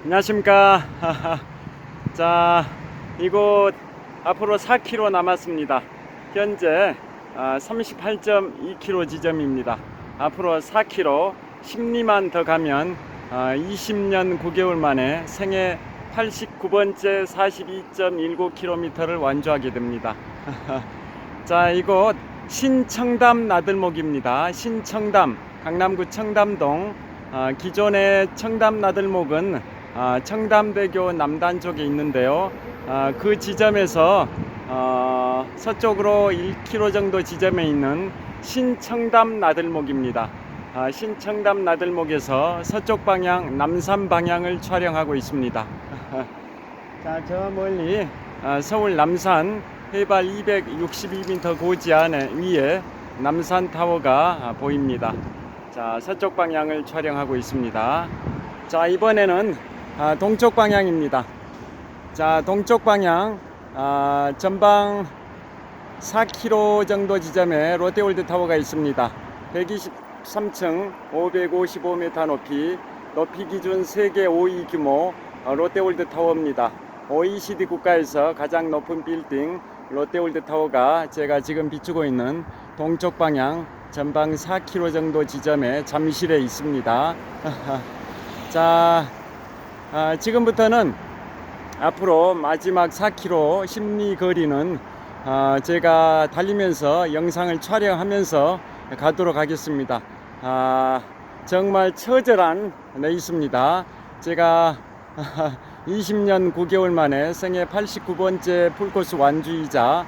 안녕하십니까. 자, 이곳 앞으로 4km 남았습니다. 현재 38.2km 지점입니다. 앞으로 4km 10리만 더 가면 20년 9개월 만에 생애 89번째 42.19km를 완주하게 됩니다. 자, 이곳 신청담 나들목입니다. 신청담, 강남구 청담동. 기존의 청담 나들목은 청담대교 남단 쪽에 있는데요. 그 지점에서 서쪽으로 1km 정도 지점에 있는 신청담 나들목입니다. 신청담 나들목에서 서쪽 방향, 남산 방향을 촬영하고 있습니다. 자, 저 멀리 서울 남산 해발 262m 고지 위에 남산타워가 보입니다. 자, 서쪽 방향을 촬영하고 있습니다. 자, 이번에는 동쪽 방향입니다. 자, 동쪽 방향 전방 4km 정도 지점에 롯데월드 타워가 있습니다. 123층 555m 높이 기준 세계 5위 규모 롯데월드 타워입니다. OECD 국가에서 가장 높은 빌딩 롯데월드 타워가 제가 지금 비추고 있는 동쪽 방향 전방 4km 정도 지점에 잠실에 있습니다. 자, 지금부터는 앞으로 마지막 4km 심리 거리는 제가 달리면서 영상을 촬영하면서 가도록 하겠습니다. 정말 처절한 레이스입니다. 제가 20년 9개월 만에 생애 89번째 풀코스 완주이자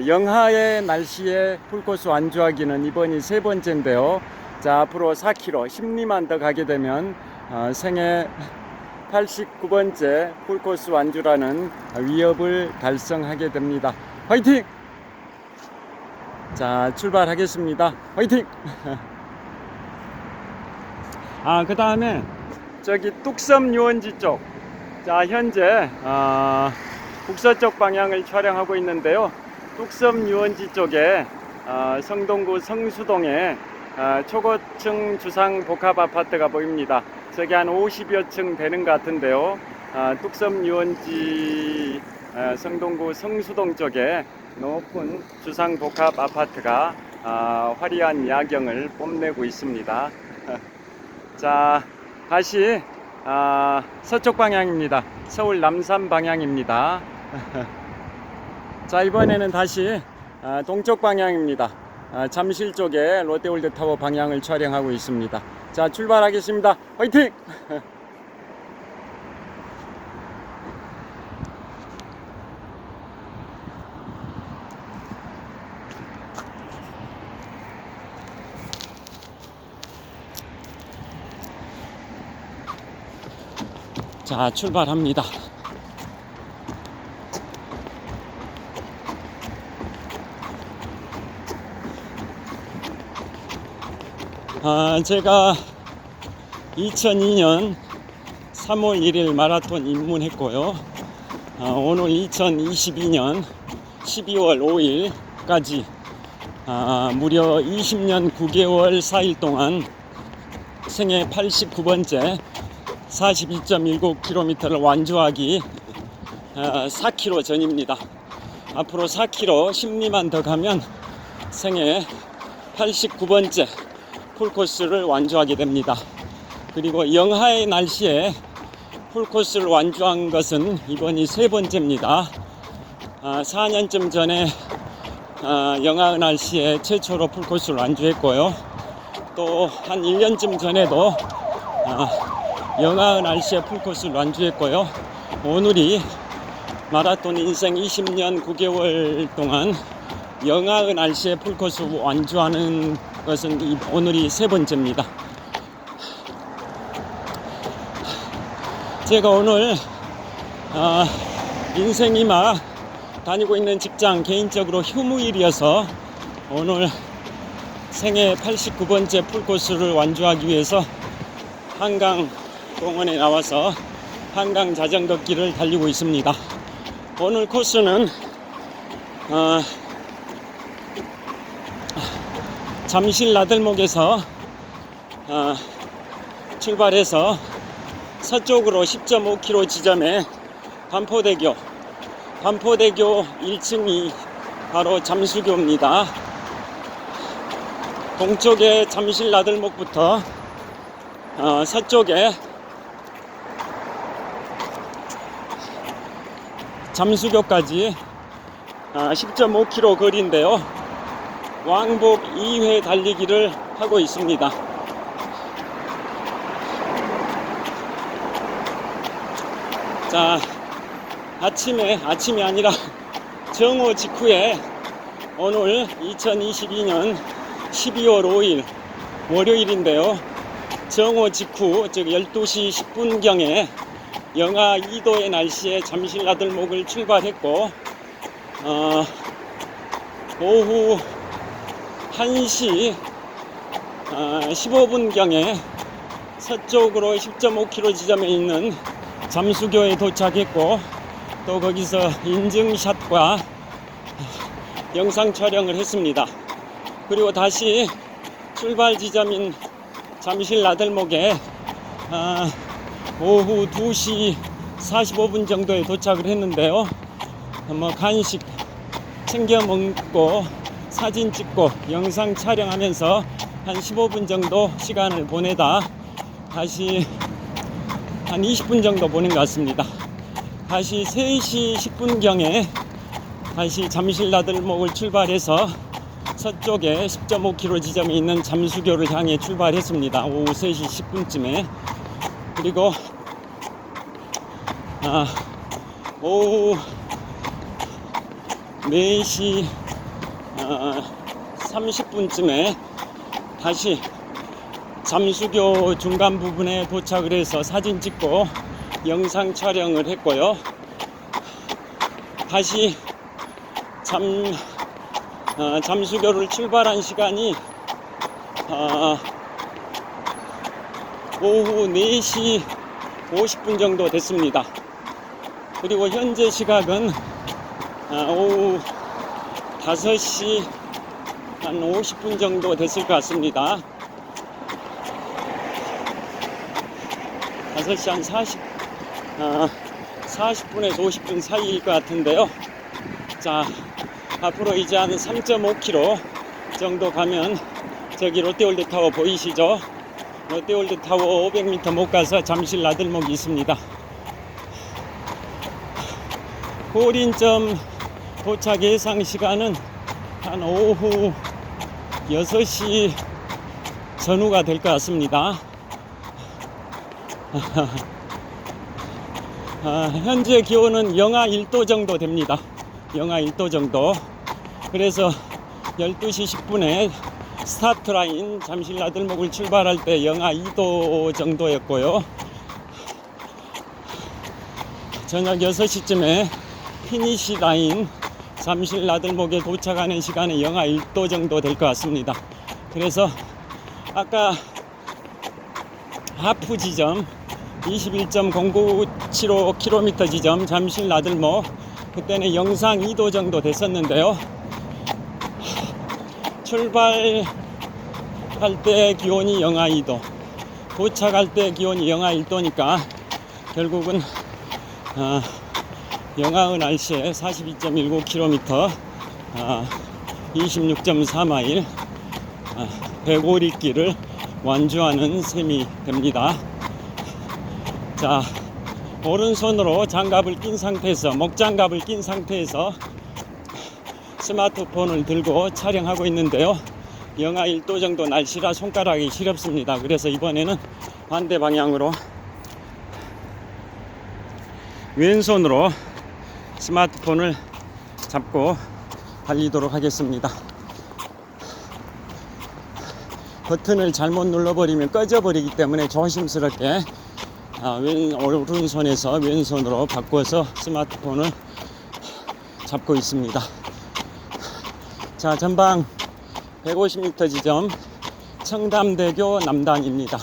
영하의 날씨에 풀코스 완주하기는 이번이 세 번째인데요. 자, 앞으로 4km 10리만 더 가게 되면 생애 89번째 풀코스 완주라는 위협을 달성하게 됩니다. 화이팅! 자, 출발하겠습니다. 화이팅! 그 다음에 저기 뚝섬 유원지 쪽, 자, 현재 북서쪽 방향을 촬영하고 있는데요. 뚝섬 유원지 쪽에 성동구 성수동에 초고층 주상 복합 아파트가 보입니다. 저기 한 50여 층 되는 것 같은데요. 뚝섬 유원지 성동구 성수동 쪽에 높은 주상 복합 아파트가 화려한 야경을 뽐내고 있습니다. 자, 다시 서쪽 방향입니다. 서울 남산 방향입니다. 자, 이번에는 다시 동쪽 방향입니다. 잠실 쪽에 롯데월드 타워 방향을 촬영하고 있습니다. 자, 출발하겠습니다. 화이팅! 자, 출발합니다. 제가 2002년 3월 1일 마라톤 입문했고요. 오늘 2022년 12월 5일까지 무려 20년 9개월 4일 동안 생애 89번째 42.19km를 완주하기 4km 전입니다. 앞으로 4km 10리만 더 가면 생애 89번째 풀코스를 완주하게 됩니다. 그리고 영하의 날씨에 풀코스를 완주한 것은 이번이 세 번째입니다. 4년쯤 전에 영하의 날씨에 최초로 풀코스를 완주했고요. 또 한 1년쯤 전에도 영하의 날씨에 풀코스를 완주했고요. 오늘이 마라톤 인생 20년 9개월 동안 영하의 날씨에 풀코스 완주하는 것은 오늘이 세 번째입니다. 제가 오늘 인생이마 다니고 있는 직장 개인적으로 휴무일이어서 오늘 생애 89번째 풀코스를 완주하기 위해서 한강공원에 나와서 한강 자전거 길을 달리고 있습니다. 오늘 코스는 잠실 나들목에서 출발해서 서쪽으로 10.5km 지점에 반포대교 1층이 바로 잠수교입니다. 동쪽에 잠실 나들목부터 서쪽에 잠수교까지 10.5km 거리인데요. 왕복 2회 달리기를 하고 있습니다. 자, 아침이 아니라 정오 직후에 오늘 2022년 12월 5일 월요일인데요. 정오 직후 즉 12시 10분경에 영하 2도의 날씨에 잠실 나들목을 출발했고 오후 1시 15분경에 서쪽으로 10.5km 지점에 있는 잠수교에 도착했고 또 거기서 인증샷과 영상 촬영을 했습니다. 그리고 다시 출발 지점인 잠실 나들목에 오후 2시 45분 정도에 도착을 했는데요. 간식 챙겨 먹고 사진 찍고 영상 촬영하면서 한 15분 정도 시간을 보내다 다시 한 20분 정도 보낸 것 같습니다. 다시 3시 10분경에 다시 잠실 나들목을 출발해서 서쪽에 10.5km 지점에 있는 잠수교를 향해 출발했습니다. 오후 3시 10분쯤에. 그리고 오후 4시 30분쯤에 다시 잠수교 중간 부분에 도착을 해서 사진 찍고 영상 촬영을 했고요. 다시 잠수교를 출발한 시간이 오후 4시 50분 정도 됐습니다. 그리고 현재 시각은 오후 5시 한 50분 정도 됐을 것 같습니다. 5시 한 40분에서 50분 사이일 것 같은데요. 자, 앞으로 이제 한 3.5km 정도 가면 저기 롯데월드타워 보이시죠? 롯데월드타워 500m 못 가서 잠실 나들목이 있습니다. 고린점 도착 예상 시간은 한 오후 6시 전후가 될 것 같습니다. 현재 기온은 영하 1도 정도 됩니다. 영하 1도 정도. 그래서 12시 10분에 스타트 라인 잠실 나들목을 출발할 때 영하 2도 정도였고요. 저녁 6시쯤에 피니시 라인 잠실 나들목에 도착하는 시간은 영하 1도 정도 될 것 같습니다. 그래서 아까 하프 지점 21.0975km 지점 잠실 나들목 그때는 영상 2도 정도 됐었는데요. 출발할 때 기온이 영하 2도, 도착할 때 기온이 영하 1도니까 결국은 영하의 날씨에 42.19km, 26.4마일 105리길을 완주하는 셈이 됩니다. 자, 오른손으로 장갑을 낀 상태에서, 목장갑을 낀 상태에서 스마트폰을 들고 촬영하고 있는데요. 영하 1도 정도 날씨라 손가락이 시렵습니다. 그래서 이번에는 반대 방향으로 왼손으로 스마트폰을 잡고 달리도록 하겠습니다. 버튼을 잘못 눌러버리면 꺼져버리기 때문에 조심스럽게 오른손에서 왼손으로 바꿔서 스마트폰을 잡고 있습니다. 자, 전방 150m 지점 청담대교 남단입니다.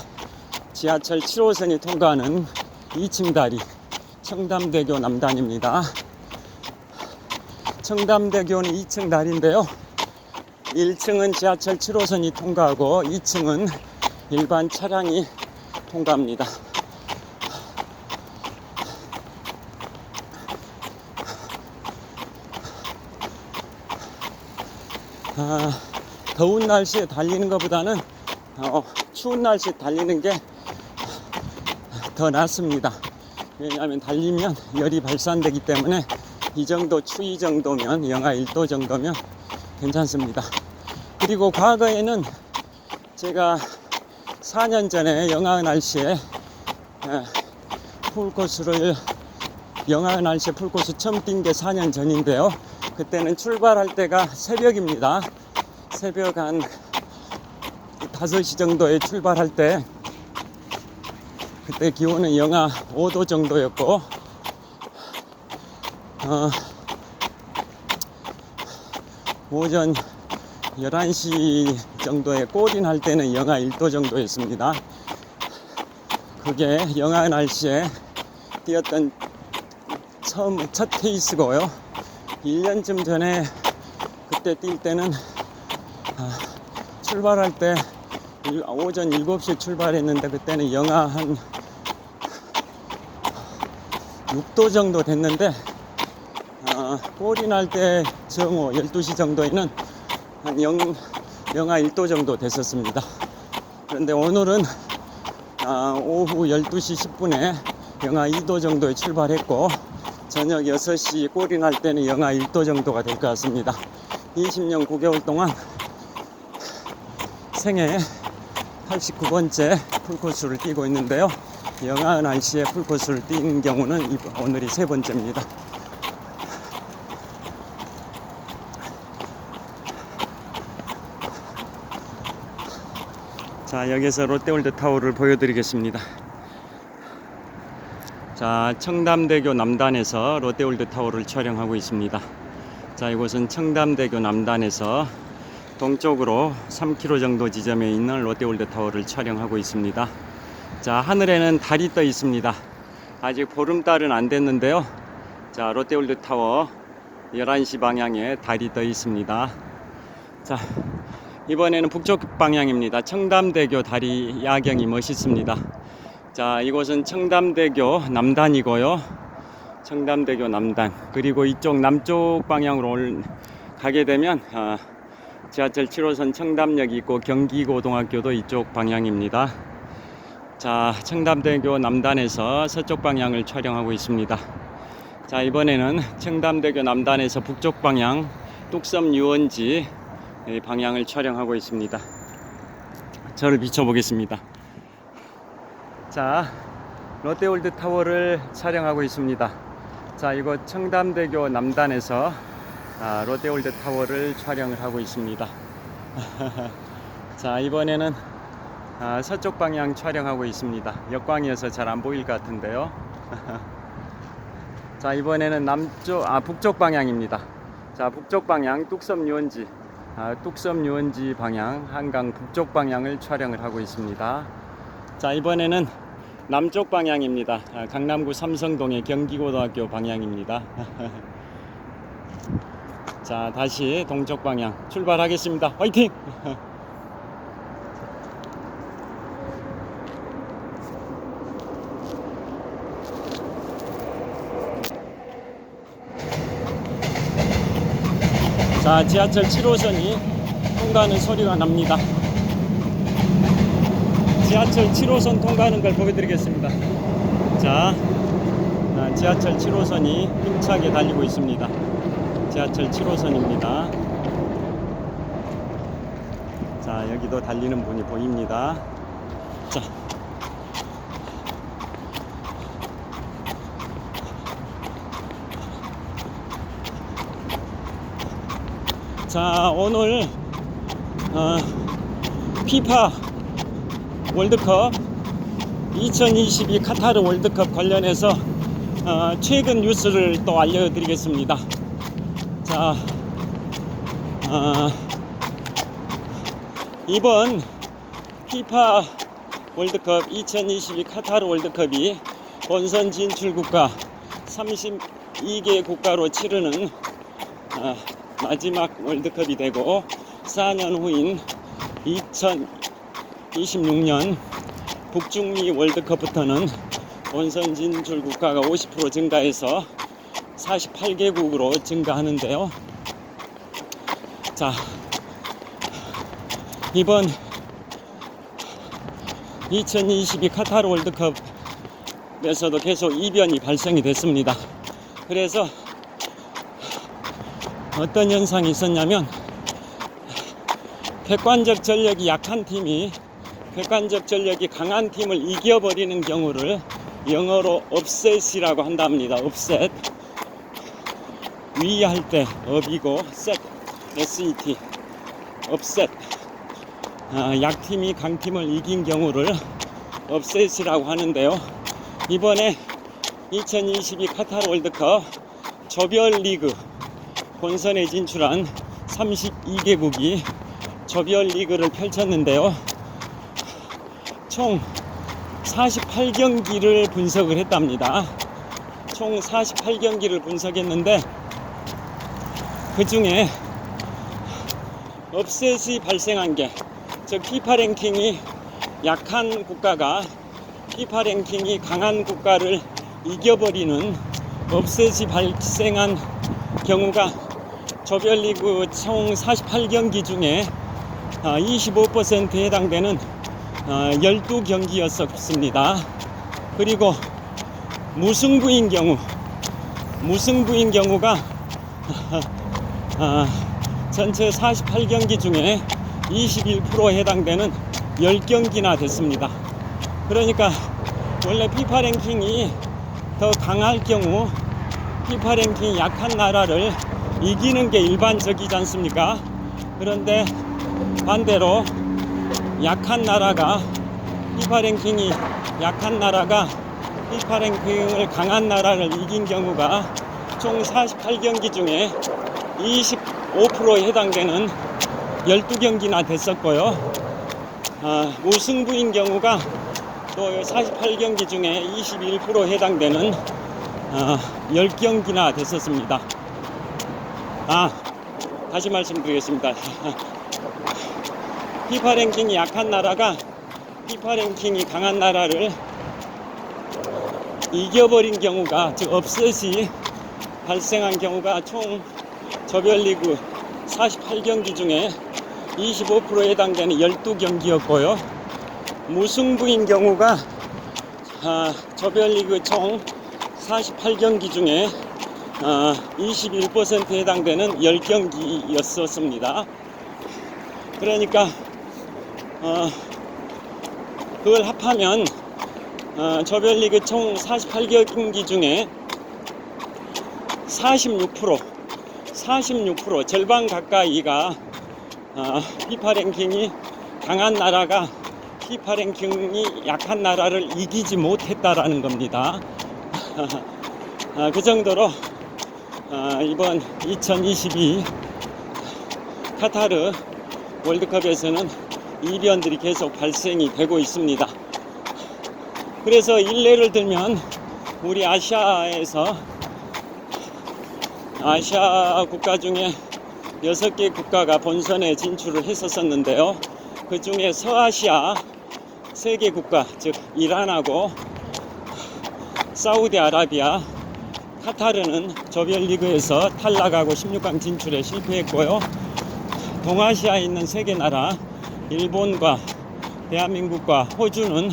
지하철 7호선이 통과하는 2층 다리 청담대교 남단입니다. 청담대교는 2층 다리인데요. 1층은 지하철 7호선이 통과하고 2층은 일반 차량이 통과합니다. 더운 날씨에 달리는 것보다는 추운 날씨에 달리는 게 더 낫습니다. 왜냐하면 달리면 열이 발산되기 때문에 이 정도 추위 정도면 영하 1도 정도면 괜찮습니다. 그리고 과거에는 제가 4년 전에 영하 날씨에 영하 날씨에 풀코스 처음 뛴 게 4년 전인데요. 그때는 출발할 때가 새벽입니다. 새벽 한 5시 정도에 출발할 때 그때 기온은 영하 5도 정도였고 오전 11시 정도에 골인할 때는 영하 1도 정도였습니다. 그게 영하 날씨에 뛰었던 첫 케이스고요. 1년쯤 전에 그때 뛸 때는 출발할 때 오전 7시에 출발했는데 그때는 영하 한 6도 정도 됐는데 골인할 때 정오 12시 정도에는 한 영하 1도 정도 됐었습니다. 그런데 오늘은 오후 12시 10분에 영하 2도 정도에 출발했고 저녁 6시 골인할 때는 영하 1도 정도가 될 것 같습니다. 20년 9개월 동안 생애 89번째 풀코스를 뛰고 있는데요. 영하 날씨에 풀코스를 뛴 경우는 오늘이 3번째입니다. 자, 여기서 롯데월드타워를 보여드리겠습니다. 자, 청담대교 남단에서 롯데월드타워를 촬영하고 있습니다. 자, 이곳은 청담대교 남단에서 동쪽으로 3km 정도 지점에 있는 롯데월드타워를 촬영하고 있습니다. 자, 하늘에는 달이 떠 있습니다. 아직 보름달은 안 됐는데요. 자, 롯데월드타워 11시 방향에 달이 떠 있습니다. 자, 이번에는 북쪽 방향입니다. 청담대교 다리 야경이 멋있습니다. 자, 이곳은 청담대교 남단이고요. 청담대교 남단. 그리고 이쪽 남쪽 방향으로 가게 되면 지하철 7호선 청담역이 있고 경기고등학교도 이쪽 방향입니다. 자, 청담대교 남단에서 서쪽 방향을 촬영하고 있습니다. 자, 이번에는 청담대교 남단에서 북쪽 방향 뚝섬 유원지 방향을 촬영하고 있습니다. 저를 비춰보겠습니다. 자, 롯데월드타워를 촬영하고 있습니다. 자, 이곳 청담대교 남단에서 롯데월드타워를 촬영을 하고 있습니다. 자, 이번에는 서쪽 방향 촬영하고 있습니다. 역광이어서 잘 안 보일 것 같은데요. 자, 이번에는 북쪽 방향입니다. 자, 북쪽 방향 뚝섬 유원지 방향 한강 북쪽 방향을 촬영을 하고 있습니다. 자, 이번에는 남쪽 방향입니다. 강남구 삼성동의 경기고등학교 방향입니다. 자, 다시 동쪽 방향 출발하겠습니다. 화이팅! 자, 지하철 7호선이 통과하는 소리가 납니다. 지하철 7호선 통과하는 걸 보여드리겠습니다. 자, 지하철 7호선이 힘차게 달리고 있습니다. 지하철 7호선입니다. 자, 여기도 달리는 분이 보입니다. 자, 자, 오늘 피파 월드컵 2022 카타르 월드컵 관련해서 최근 뉴스를 또 알려드리겠습니다. 자, 이번 피파 월드컵 2022 카타르 월드컵이 본선 진출 국가 32개 국가로 치르는 마지막 월드컵이 되고 4년 후인 2026년 북중미 월드컵부터는 본선 진출 국가가 50% 증가해서 48개국으로 증가하는데요. 자, 이번 2022 카타르 월드컵에서도 계속 이변이 발생이 됐습니다. 그래서 어떤 현상이 있었냐면, 객관적 전력이 약한 팀이 객관적 전력이 강한 팀을 이겨버리는 경우를 영어로 업셋이라고 한답니다. 업셋. 위할 때 업이고 셋, SET, 업셋. 약팀이 강팀을 이긴 경우를 업셋이라고 하는데요. 이번에 2022 카타르 월드컵 조별리그 본선에 진출한 32개국이 조별리그를 펼쳤는데요. 총 48경기를 분석을 했답니다. 총 48경기를 분석했는데, 그 중에 업셋이 발생한 게, 즉 피파 랭킹이 약한 국가가 피파 랭킹이 강한 국가를 이겨버리는 업셋이 발생한 경우가 조별리그 총 48경기 중에 25%에 해당되는 12경기였습니다. 그리고 무승부인 경우가 전체 48경기 중에 21%에 해당되는 10경기나 됐습니다. 그러니까 원래 피파 랭킹이 더 강할 경우 피파 랭킹이 약한 나라를 이기는 게 일반적이지 않습니까? 그런데 반대로 약한 나라가 피파 랭킹이 약한 나라가 피파 랭킹을 강한 나라를 이긴 경우가 총 48경기 중에 25%에 해당되는 12경기나 됐었고요. 무승부인 경우가 또 48경기 중에 21%에 해당되는 10경기나 됐었습니다. 다시 말씀드리겠습니다. 피파 랭킹이 약한 나라가 피파 랭킹이 강한 나라를 이겨버린 경우가, 즉 업셋이 발생한 경우가 총 조별리그 48경기 중에 25%에 해당되는 12경기였고요. 무승부인 경우가 조별리그 총 48경기 중에 21%에 해당되는 10경기였었습니다. 그러니까 그걸 합하면 조별리그 총 48경기 중에 46% 절반 가까이가 피파 랭킹이 강한 나라가 피파 랭킹이 약한 나라를 이기지 못했다라는 겁니다. 그 정도로 이번 2022 카타르 월드컵에서는 이변들이 계속 발생이 되고 있습니다. 그래서 일례를 들면 우리 아시아에서 아시아 국가 중에 6개 국가가 본선에 진출을 했었는데요. 그 중에 서아시아 3개 국가, 즉 이란하고 사우디아라비아, 카타르는 조별리그에서 탈락하고 16강 진출에 실패했고요. 동아시아에 있는 3개 나라, 일본과 대한민국과 호주는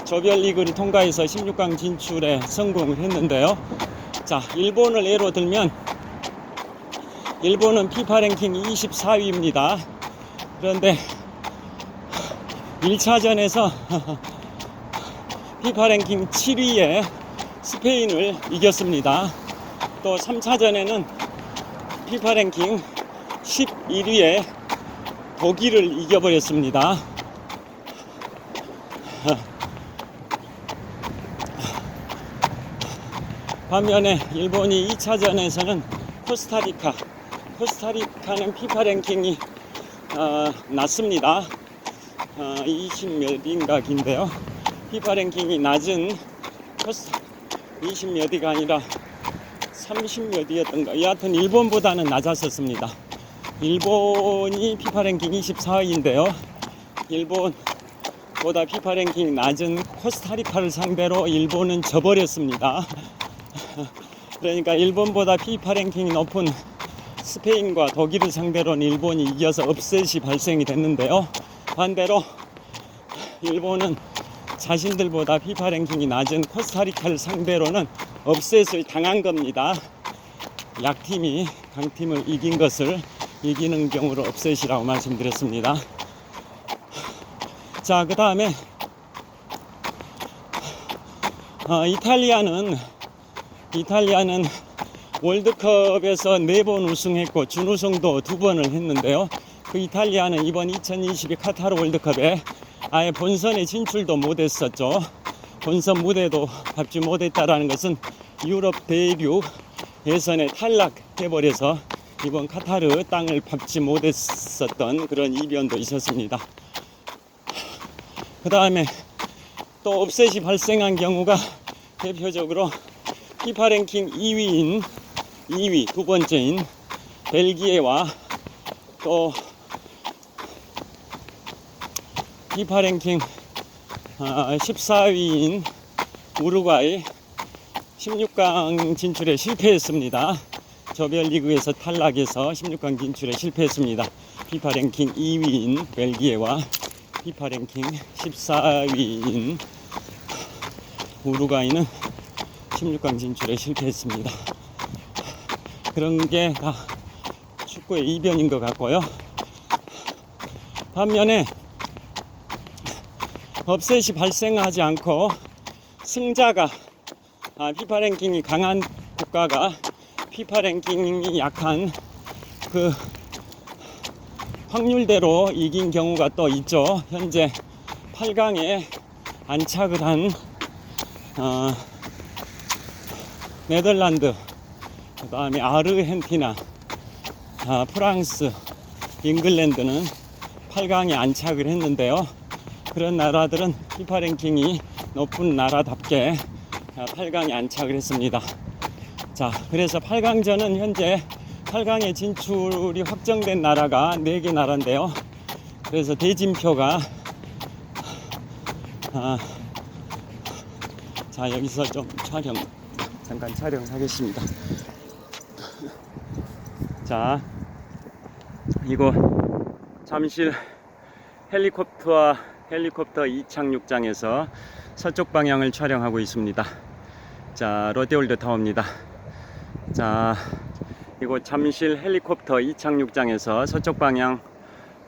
조별리그를 통과해서 16강 진출에 성공을 했는데요. 자, 일본을 예로 들면 일본은 피파 랭킹 24위입니다. 그런데 1차전에서 피파 랭킹 7위에 스페인을 이겼습니다. 또 3차전에는 피파 랭킹 11위에 독일을 이겨버렸습니다. 반면에 일본이 2차전에서는 코스타리카는 피파 랭킹이 낮습니다. 20몇인가 긴데요. 피파 랭킹이 낮은 20몇위가 아니라 30몇위였던가, 여하튼 일본보다는 낮았었습니다. 일본이 피파 랭킹 24위인데요. 일본보다 피파 랭킹 낮은 코스타리카를 상대로 일본은 져버렸습니다. 그러니까 일본보다 피파 랭킹이 높은 스페인과 독일을 상대로는 일본이 이겨서 업셋이 발생이 됐는데요. 반대로 일본은 자신들보다 피파 랭킹이 낮은 코스타리카를 상대로는 업셋을 당한 겁니다. 약팀이 강팀을 이긴 것을 이기는 경우로 업셋이라고 말씀드렸습니다. 자, 그 다음에 이탈리아는 월드컵에서 4번 우승했고 준우승도 2번을 했는데요. 그 이탈리아는 이번 2022 카타르 월드컵에 아예 본선에 진출도 못했었죠. 본선 무대도 밟지 못했다라는 것은 유럽 대륙 예선에 탈락해버려서 이번 카타르 땅을 밟지 못했었던 그런 이변도 있었습니다. 그 다음에 또 업셋이 발생한 경우가 대표적으로 피파 랭킹 2위 두 번째인 벨기에와 또 피파 랭킹 14위인 우루과이 16강 진출에 실패했습니다. 조별리그에서 탈락해서 16강 진출에 실패했습니다. 피파 랭킹 2위인 벨기에와 피파 랭킹 14위인 우루과이는 16강 진출에 실패했습니다. 그런 게 다 축구의 이변인 것 같고요. 반면에 업셋이 발생하지 않고 승자가 피파 랭킹이 강한 국가가 피파 랭킹이 약한 그 확률대로 이긴 경우가 또 있죠. 현재 8강에 안착을 한 네덜란드, 그 다음에 아르헨티나, 프랑스, 잉글랜드는 8강에 안착을 했는데요. 그런 나라들은 피파 랭킹이 높은 나라답게 8강에 안착을 했습니다. 자, 그래서 8강전은 현재 8강에 진출이 확정된 나라가 4개 나라인데요. 그래서 대진표가 자, 여기서 좀 잠깐 촬영하겠습니다. 자, 이곳 잠실 헬리콥터 이착륙장에서 서쪽 방향을 촬영하고 있습니다. 자, 롯데월드 타워입니다. 자, 이곳 잠실 헬리콥터 이착륙장에서 서쪽 방향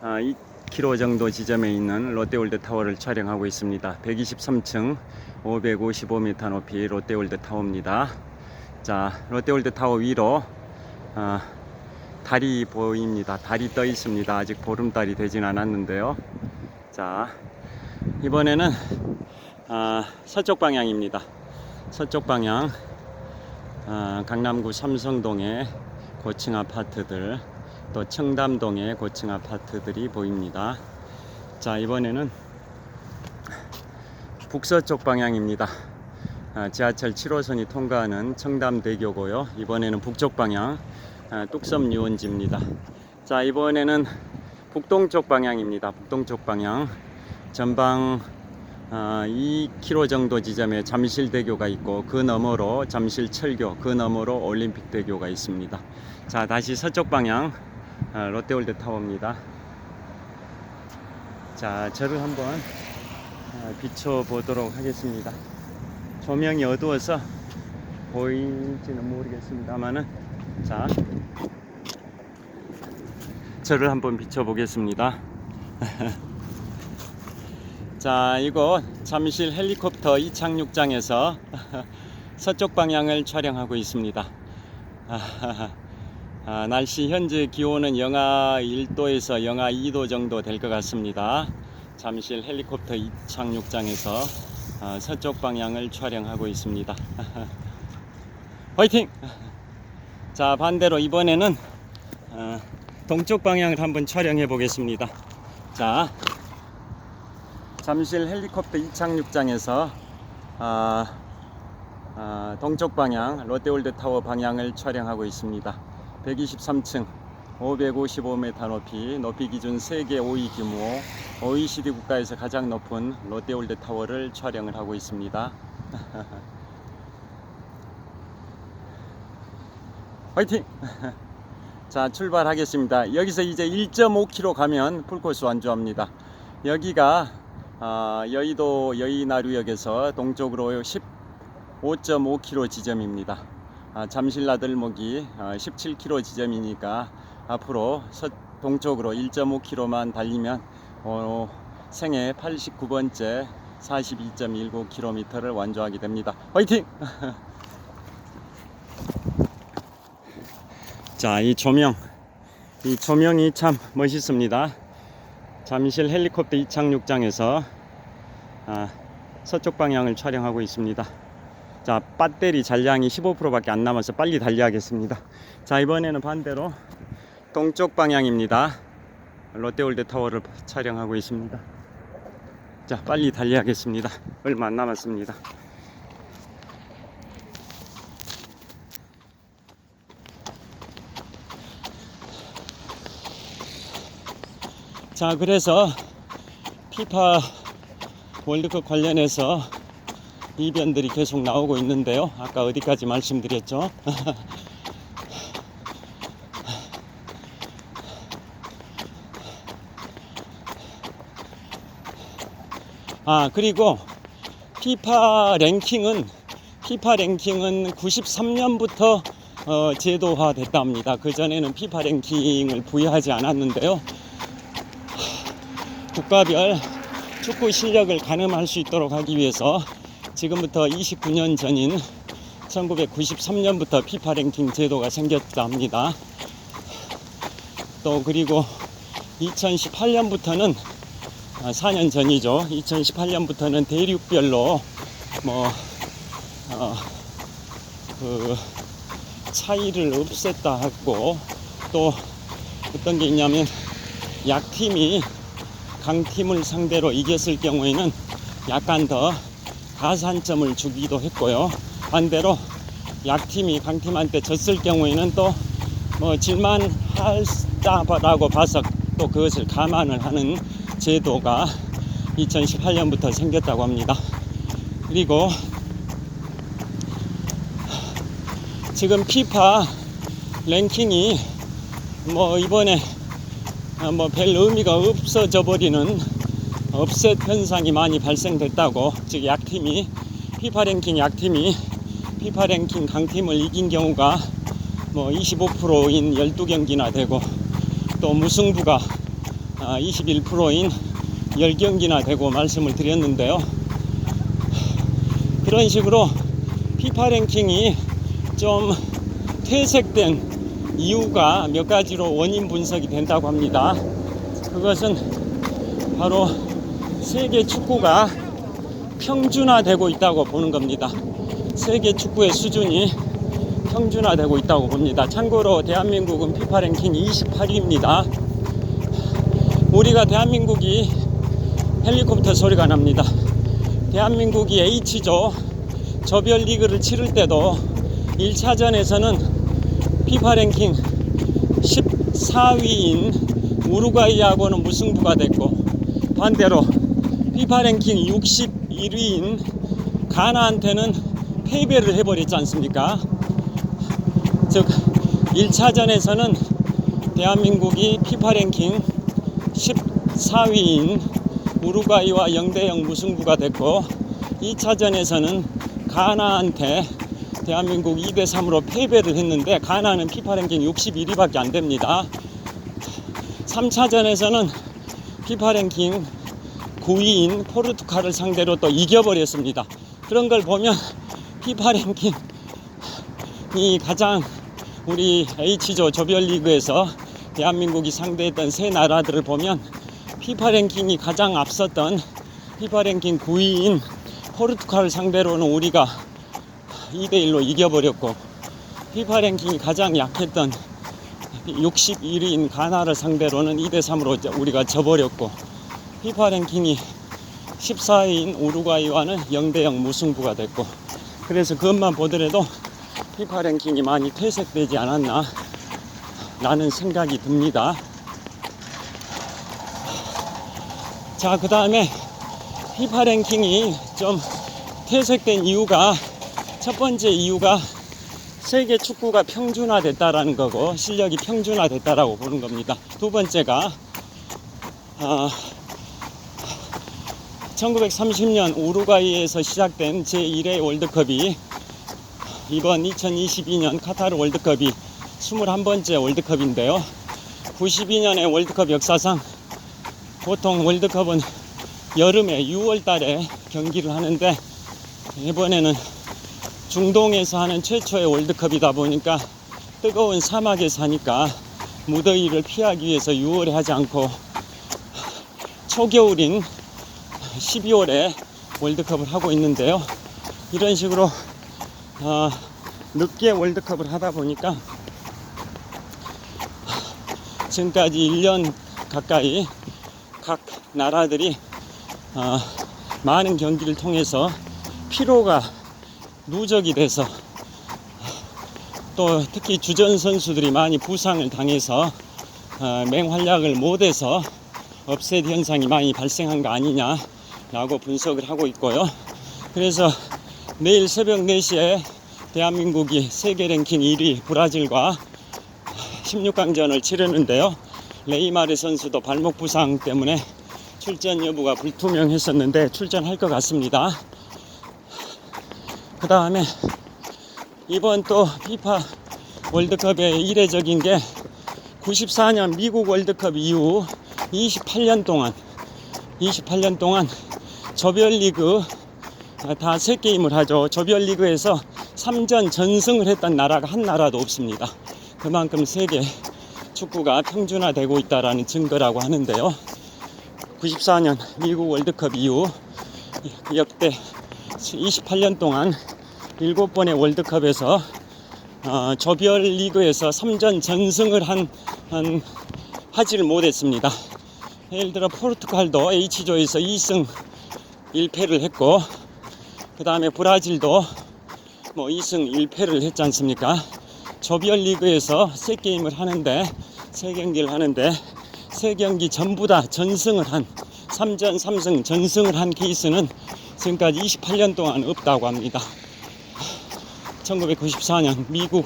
2km 정도 지점에 있는 롯데월드 타워를 촬영하고 있습니다. 123층 555m 높이 롯데월드 타워입니다. 자, 롯데월드 타워 위로 달이 보입니다. 달이 떠 있습니다. 아직 보름달이 되진 않았는데요. 자, 이번에는 서쪽 방향입니다. 서쪽 방향 강남구 삼성동의 고층 아파트들, 또 청담동의 고층 아파트들이 보입니다. 자, 이번에는 북서쪽 방향입니다. 지하철 7호선이 통과하는 청담대교고요. 이번에는 북쪽 방향 뚝섬 유원지입니다. 자, 이번에는 북동쪽 방향입니다. 북동쪽 방향 전방 2km 정도 지점에 잠실대교가 있고, 그 너머로 잠실철교, 그 너머로 올림픽대교가 있습니다. 자, 다시 서쪽 방향 롯데월드 타워입니다. 자, 저를 한번 비춰보도록 하겠습니다. 조명이 어두워서 보일지는 모르겠습니다만은, 자, 저를 한번 비춰보겠습니다. 자, 이곳 잠실 헬리콥터 이착륙장에서 서쪽 방향을 촬영하고 있습니다. 날씨 현재 기온은 영하 1도에서 영하 2도 정도 될 것 같습니다. 잠실 헬리콥터 이착륙장에서 서쪽 방향을 촬영하고 있습니다. 화이팅! 자, 반대로 이번에는 동쪽 방향을 한번 촬영해 보겠습니다. 자, 잠실 헬리콥터 이착륙장에서 동쪽 방향 롯데월드 타워 방향을 촬영하고 있습니다. 123층 555m 높이 기준 세계 5위 규모 OECD 국가에서 가장 높은 롯데월드 타워를 촬영을 하고 있습니다. 화이팅! 자, 출발하겠습니다. 여기서 이제 1.5km 가면 풀코스 완주합니다. 여기가 여의도 여의나루역에서 동쪽으로 15.5km 지점입니다. 잠실나들목이 17km 지점이니까 앞으로 동쪽으로 1.5km만 달리면 생애 89번째 42.19km를 완주하게 됩니다. 화이팅! 자, 이 조명이 참 멋있습니다. 잠실 헬리콥터 이착륙장에서 서쪽 방향을 촬영하고 있습니다. 자, 배터리 잔량이 15%밖에 안 남아서 빨리 달려야겠습니다. 자, 이번에는 반대로 동쪽 방향입니다. 롯데월드타워를 촬영하고 있습니다. 자, 빨리 달려야겠습니다. 얼마 안 남았습니다. 자, 그래서 피파 월드컵 관련해서 이변들이 계속 나오고 있는데요. 아까 어디까지 말씀드렸죠? 그리고 피파 랭킹은 93년부터 제도화 됐다 합니다. 그전에는 피파 랭킹을 부여하지 않았는데요. 국가별 축구 실력을 가늠할 수 있도록 하기 위해서 지금부터 29년 전인 1993년부터 피파 랭킹 제도가 생겼다 합니다. 또 그리고 2018년부터는 4년 전이죠. 2018년부터는 대륙별로 그 차이를 없앴다 하고, 또 어떤 게 있냐면 약팀이 강팀을 상대로 이겼을 경우에는 약간 더 가산점을 주기도 했고요. 반대로 약팀이 강팀한테 졌을 경우에는 또 질만 할다라고 봐서 또 그것을 감안을 하는 제도가 2018년부터 생겼다고 합니다. 그리고 지금 피파 랭킹이 이번에 별 의미가 없어져 버리는 업셋 현상이 많이 발생됐다고, 즉 약팀이 피파 랭킹 강팀을 이긴 경우가 25%인 12경기나 되고, 또 무승부가 21%인 10경기나 되고 말씀을 드렸는데요. 그런 식으로 피파 랭킹이 좀 퇴색된 이유가 몇 가지로 원인 분석이 된다고 합니다. 그것은 바로 세계 축구가 평준화되고 있다고 보는 겁니다. 세계 축구의 수준이 평준화되고 있다고 봅니다. 참고로 대한민국은 피파 랭킹 28위입니다. 우리가 대한민국이 헬리콥터 소리가 납니다. 대한민국이 H조 조별리그를 치를 때도 1차전에서는 피파 랭킹 14위인 우루과이하고는 무승부가 됐고, 반대로 피파 랭킹 61위인 가나한테는 패배를 해버렸지 않습니까? 즉 1차전에서는 대한민국이 피파 랭킹 14위인 우루과이와 0대0 무승부가 됐고, 2차전에서는 가나한테 대한민국 2대3으로 패배를 했는데, 가나는 피파 랭킹 61위밖에 안 됩니다. 3차전에서는 피파 랭킹 9위인 포르투갈을 상대로 또 이겨버렸습니다. 그런 걸 보면 피파 랭킹이 가장 우리 H조 조별리그에서 대한민국이 상대했던 세 나라들을 보면 피파 랭킹이 가장 앞섰던 피파 랭킹 9위인 포르투갈을 상대로는 우리가 2대1로 이겨버렸고, 피파 랭킹이 가장 약했던 61위인 가나를 상대로는 2대3으로 우리가 져버렸고, 피파 랭킹이 14위인 우루과이와는 0대0 무승부가 됐고, 그래서 그것만 보더라도 피파 랭킹이 많이 퇴색되지 않았나 라는 생각이 듭니다. 자, 그 다음에 피파 랭킹이 좀 퇴색된 이유가, 첫 번째 이유가 세계 축구가 평준화됐다라는 거고 실력이 평준화됐다라고 보는 겁니다. 두 번째가 1930년 우루과이에서 시작된 제1회 월드컵이 이번 2022년 카타르 월드컵이 21번째 월드컵인데요. 92년의 월드컵 역사상 보통 월드컵은 여름에 6월 달에 경기를 하는데 이번에는 중동에서 하는 최초의 월드컵이다 보니까 뜨거운 사막에 사니까 무더위를 피하기 위해서 6월에 하지 않고 초겨울인 12월에 월드컵을 하고 있는데요. 이런 식으로 늦게 월드컵을 하다 보니까 지금까지 1년 가까이 각 나라들이 많은 경기를 통해서 피로가 누적이 돼서 또 특히 주전 선수들이 많이 부상을 당해서 맹활약을 못해서 업셋 현상이 많이 발생한 거 아니냐라고 분석을 하고 있고요. 그래서 내일 새벽 4시에 대한민국이 세계 랭킹 1위 브라질과 16강전을 치르는데요. 레이마르 선수도 발목 부상 때문에 출전 여부가 불투명했었는데 출전할 것 같습니다. 그 다음에 이번 또 피파 월드컵의 이례적인 게 94년 미국 월드컵 이후 28년 동안 조별리그 다 3게임을 하죠. 조별리그에서 3전 전승을 했던 나라가 한 나라도 없습니다. 그만큼 세계 축구가 평준화되고 있다는 증거라고 하는데요. 94년 미국 월드컵 이후 역대 28년 동안 7번의 월드컵에서 조별리그에서 3전 전승을 하지를 못했습니다. 예를 들어 포르투갈도 H조에서 2승 1패를 했고, 그 다음에 브라질도 2승 1패를 했지 않습니까? 조별리그에서 3게임을 하는데 3경기를 하는데 3경기 전부 다 전승을 한 3전 3승 전승을 한 케이스는 지금까지 28년 동안 없다고 합니다. 1994년 미국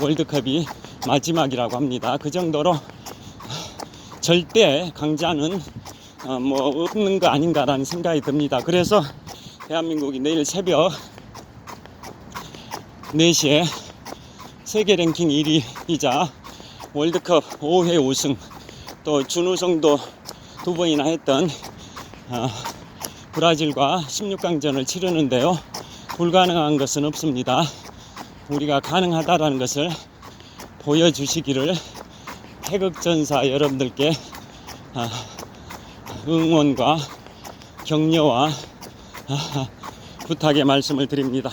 월드컵이 마지막이라고 합니다. 그 정도로 절대 강자는 없는 거 아닌가라는 생각이 듭니다. 그래서 대한민국이 내일 새벽 4시에 세계 랭킹 1위이자 월드컵 5회 우승 또 준우승도 2번이나 했던 브라질과 16강전을 치르는데요. 불가능한 것은 없습니다. 우리가 가능하다라는 것을 보여주시기를 태극전사 여러분들께 응원과 격려와 부탁의 말씀을 드립니다.